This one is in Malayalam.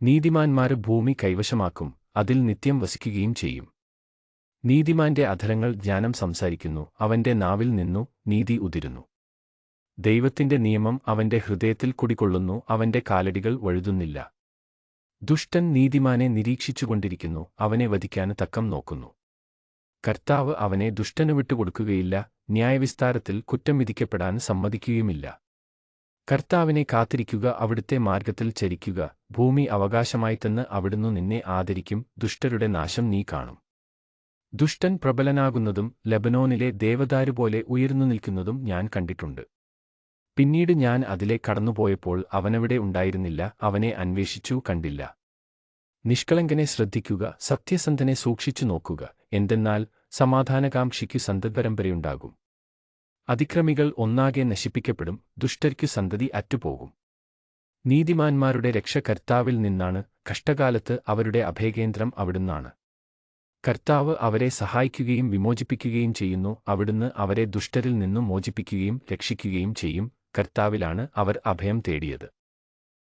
നീതിമാന്മാര് ഭൂമി കൈവശമാക്കും, അതിൽ നിത്യം വസിക്കുകയും ചെയ്യും. നീതിമാന്റെ അധരങ്ങൾ ജ്ഞാനം സംസാരിക്കുന്നു, അവന്റെ നാവിൽ നിന്നു നീതി ഉതിരുന്നു. ദൈവത്തിന്റെ നിയമം അവന്റെ ഹൃദയത്തിൽ കുടികൊള്ളുന്നു, അവന്റെ കാലടികൾ വഴുതുന്നില്ല. ദുഷ്ടൻ നീതിമാനെ നിരീക്ഷിച്ചുകൊണ്ടിരിക്കുന്നു, അവനെ വധിക്കാന് തക്കം നോക്കുന്നു. കർത്താവ് അവനെ ദുഷ്ടനു വിട്ടുകൊടുക്കുകയില്ല, ന്യായവിസ്താരത്തിൽ കുറ്റം വിധിക്കപ്പെടാൻ സമ്മതിക്കുകയുമില്ല. കർത്താവിനെ കാത്തിരിക്കുക, അവിടുത്തെ മാർഗ്ഗത്തിൽ ചരിക്കുക, ഭൂമി അവകാശമായിട്ടെന്ന് അവിടുന്ന് നിന്നെ ആദരിക്കും, ദുഷ്ടരുടെ നാശം നീ കാണും. ദുഷ്ടൻ പ്രബലനാകുന്നതും ലെബനോനിലെ ദേവദാരുപോലെ ഉയർന്നു നിൽക്കുന്നതും ഞാൻ കണ്ടിട്ടുണ്ട്. പിന്നീട് ഞാൻ അതിലെ കടന്നുപോയപ്പോൾ അവനവിടെ ഉണ്ടായിരുന്നില്ല, അവനെ അന്വേഷിച്ചു കണ്ടില്ല. നിഷ്കളങ്കനെ ശ്രദ്ധിക്കുക, സത്യസന്ധനെ സൂക്ഷിച്ചു നോക്കുക, എന്തെന്നാൽ സമാധാനകാംക്ഷിക്കു സന്തതിപരമ്പരയുണ്ടാകും. അതിക്രമികൾ ഒന്നാകെ നശിപ്പിക്കപ്പെടും, ദുഷ്ടർക്കു സന്തതി അറ്റുപോകും. നീതിമാന്മാരുടെ രക്ഷ കർത്താവിൽ നിന്നാണ്, കഷ്ടകാലത്ത് അവരുടെ അഭയകേന്ദ്രം അവിടുന്നാണ്. കർത്താവ് അവരെ സഹായിക്കുകയും വിമോചിപ്പിക്കുകയും ചെയ്യുന്നു, അവിടുന്ന് അവരെ ദുഷ്ടരിൽ നിന്നു മോചിപ്പിക്കുകയും രക്ഷിക്കുകയും ചെയ്യും. കർത്താവിലാണ് അവർ അഭയം തേടിയത്.